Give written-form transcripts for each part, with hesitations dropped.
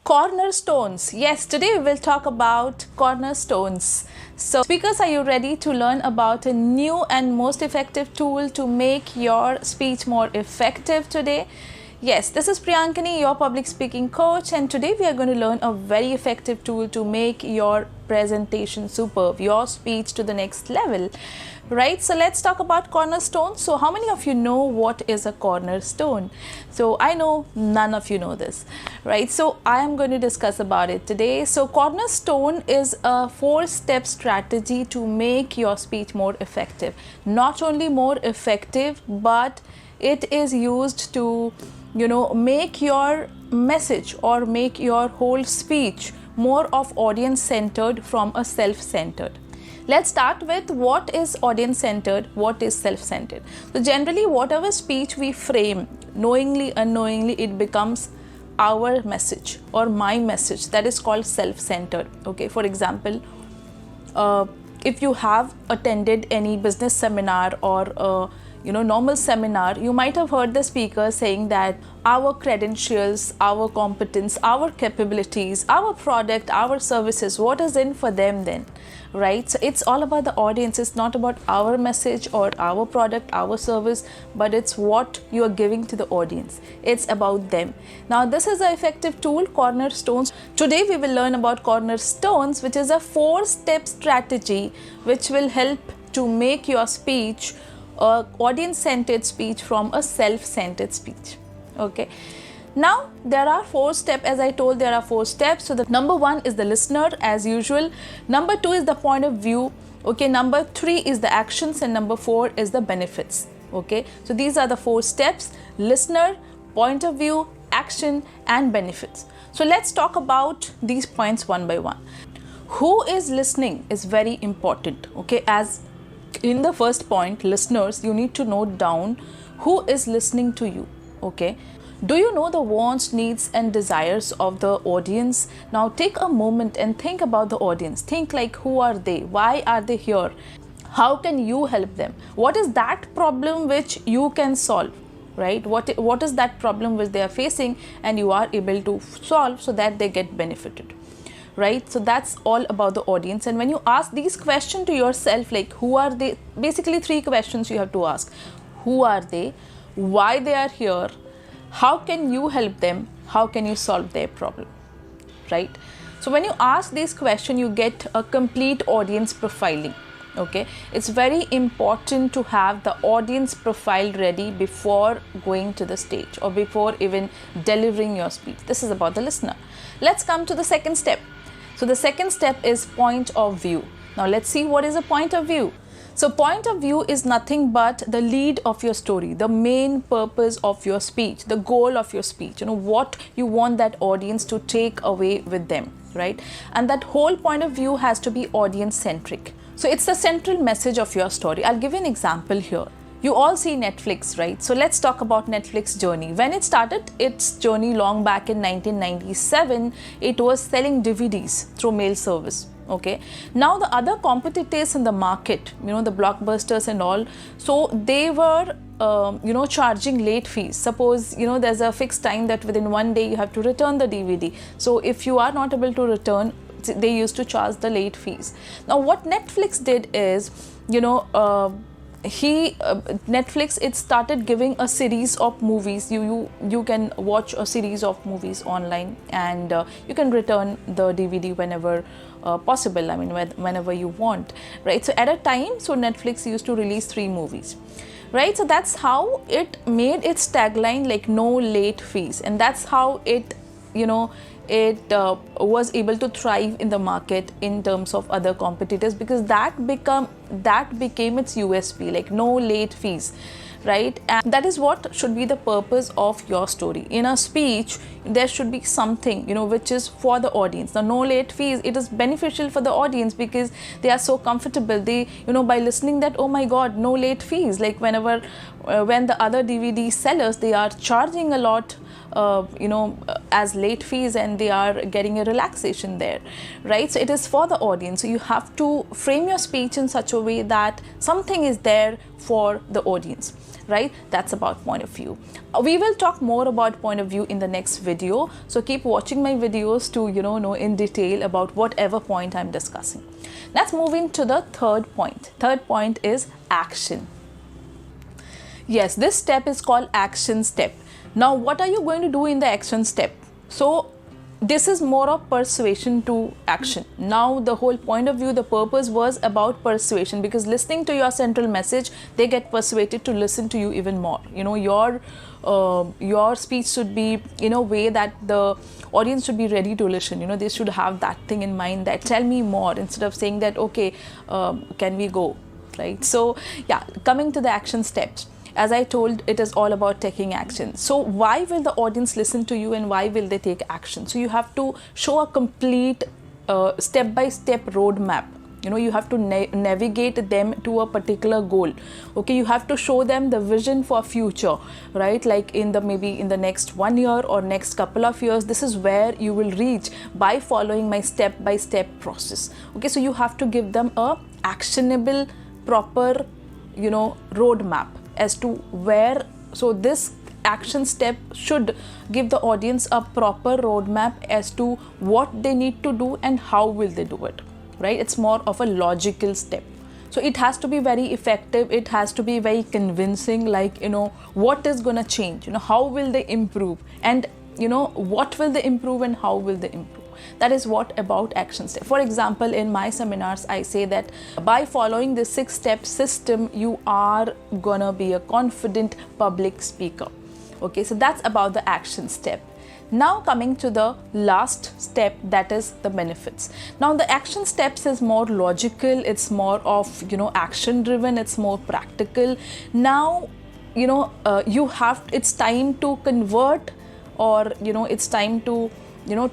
Cornerstones. Yes, today we will talk about cornerstones. So speakers, are you ready to learn about a new and most effective tool to make your speech more effective today? Yes, this is Priyankini, your public speaking coach, and today we are going to learn a very effective tool to make your presentation superb, your speech to the next level. Right, so let's talk about cornerstones. So how many of you know what is a cornerstone? So I know none of you know this, right? So I am going to discuss about it today. So cornerstone is a 4-step strategy to make your speech more effective. Not only more effective, but it is used to, make your message or make your whole speech more of audience-centered from a self-centered. Let's start with what is audience-centered, what is self-centered. So generally, whatever speech we frame, knowingly, unknowingly, it becomes our message or my message. That is called self-centered. Okay, for example, if you have attended any business seminar or normal seminar, you might have heard the speaker saying that our credentials, our competence, our capabilities, our product, our services, what is in for them then, right? So it's all about the audience. It's not about our message or our product, our service, but it's what you are giving to the audience. It's about them. Now this is an effective tool, cornerstones. Today we will learn about cornerstones, which is a 4-step strategy which will help to make your speech audience-centered speech from a self-centered speech. Okay, now there are 4 steps. As I told, there are 4 steps. So the number 1 is the listener, as usual. Number 2 is the point of view. Okay, number 3 is the actions, and number 4 is the benefits. Okay, so these are the 4 steps: listener, point of view, action, and benefits. So let's talk about these points one by one. Who is listening is very important. Okay, as in the first point, listeners, you need to note down who is listening to you. Okay, do you know the wants, needs, and desires of the audience? Now take a moment and think about the audience. Think like, who are they? Why are they here? How can you help them? What is that problem which you can solve? Right? What is that problem which they are facing and you are able to solve so that they get benefited? Right? So that's all about the audience. And when you ask these questions to yourself, like who are they, basically 3 questions you have to ask. Who are they? Why they are here? How can you help them? How can you solve their problem? Right? So when you ask these questions, you get a complete audience profiling. Okay, it's very important to have the audience profile ready before going to the stage or before even delivering your speech. This is about the listener. Let's come to the second step. So the second step is point of view. Now let's see what is a point of view. So point of view is nothing but the lead of your story, the main purpose of your speech, the goal of your speech, what you want that audience to take away with them, right? And that whole point of view has to be audience-centric. So it's the central message of your story. I'll give you an example here. You all see Netflix, right? So let's talk about Netflix journey. When it started its journey long back in 1997, it was selling DVDs through mail service. Okay. Now the other competitors in the market, the blockbusters and all, so they were, charging late fees. Suppose, there's a fixed time that within one day you have to return the DVD. So if you are not able to return, they used to charge the late fees. Now what Netflix did is, Netflix, it started giving a series of movies. You can watch a series of movies online, and you can return the DVD whenever possible. I mean, whenever you want, right? So at a time, so Netflix used to release 3 movies, right? So that's how it made its tagline like no late fees, and that's how it was able to thrive in the market in terms of other competitors, because that became its USP, like no late fees, right? And that is what should be the purpose of your story. In a speech, there should be something, which is for the audience. The no late fees, it is beneficial for the audience because they are so comfortable. They, by listening that, oh my God, no late fees, like when the other DVD sellers, they are charging a lot, as late fees, and they are getting a relaxation there, right? So it is for the audience. So you have to frame your speech in such a way that something is there for the audience. right? That's about point of view. We will talk more about point of view in the next video, so keep watching my videos to know in detail about whatever point I'm discussing. Let's move into the third point. Third point is action. Yes, this step is called action step. Now what are you going to do in the action step? So this is more of persuasion to action. Now the whole point of view, the purpose was about persuasion, because listening to your central message, they get persuaded to listen to you even more. Your speech should be in a way that the audience should be ready to listen. They should have that thing in mind, that tell me more, instead of saying that okay, can we go, right? So yeah, coming to the action steps. As I told, it is all about taking action. So why will the audience listen to you and why will they take action? So you have to show a complete step-by-step roadmap. You have to navigate them to a particular goal. Okay, you have to show them the vision for future, right? Like maybe in the next 1 year or next couple of years, this is where you will reach by following my step-by-step process. Okay, so you have to give them a actionable, proper, roadmap as to where. So this action step should give the audience a proper roadmap as to what they need to do and how will they do it, right? It's more of a logical step. So it has to be very effective, it has to be very convincing, like what is gonna change, how will they improve, and what will they improve and how will they improve. That is what about action step. For example, in my seminars, I say that by following the 6-step system, you are gonna be a confident public speaker. Okay, so that's about the action step. Now coming to the last step, that is the benefits. Now the action steps is more logical, it's more of action driven, it's more practical. Now it's time to convert, or it's time to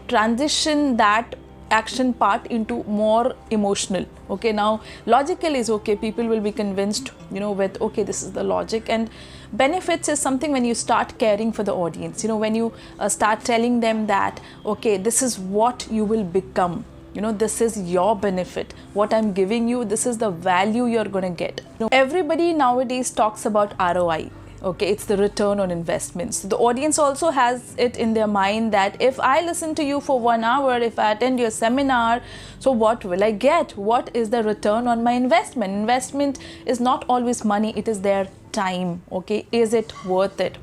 transition that action part into more emotional. Okay, now logical is okay, people will be convinced with okay, this is the logic. And benefits is something when you start caring for the audience, when you start telling them that okay, this is what you will become, this is your benefit, what I'm giving you, this is the value you're gonna get. Everybody nowadays talks about ROI. Okay, it's the return on investments. So the audience also has it in their mind that if I listen to you for 1 hour, if I attend your seminar, so what will I get? What is the return on my investment? Investment is not always money, it is their time. Okay, is it worth it?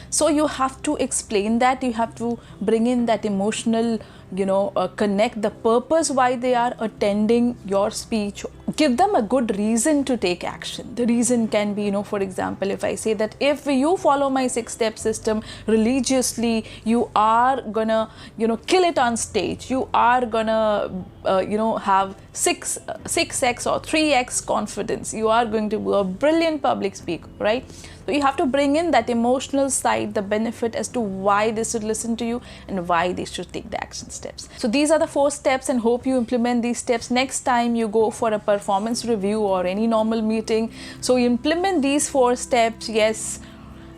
So you have to explain that, you have to bring in that emotional connect the purpose why they are attending your speech. Give them a good reason to take action. The reason can be, for example, if I say that if you follow my 6-step system religiously, you are gonna kill it on stage, you are gonna have 6x or 3x confidence, you are going to be a brilliant public speaker, right? So you have to bring in that emotional side, the benefit as to why they should listen to you and why they should take the action steps. So these are the 4 steps, and hope you implement these steps next time you go for a performance review or any normal meeting. So you implement these 4 steps. Yes,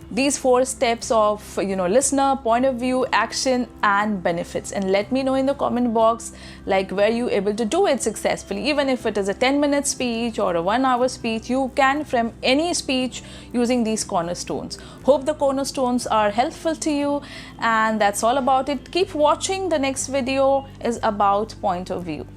these 4 steps of listener, point of view, action and benefits, and let me know in the comment box like were you able to do it successfully. Even if it is a 10-minute speech or a 1-hour speech, you can frame any speech using these cornerstones. Hope the cornerstones are helpful to you, and that's all about it. Keep watching. The next video is about point of view.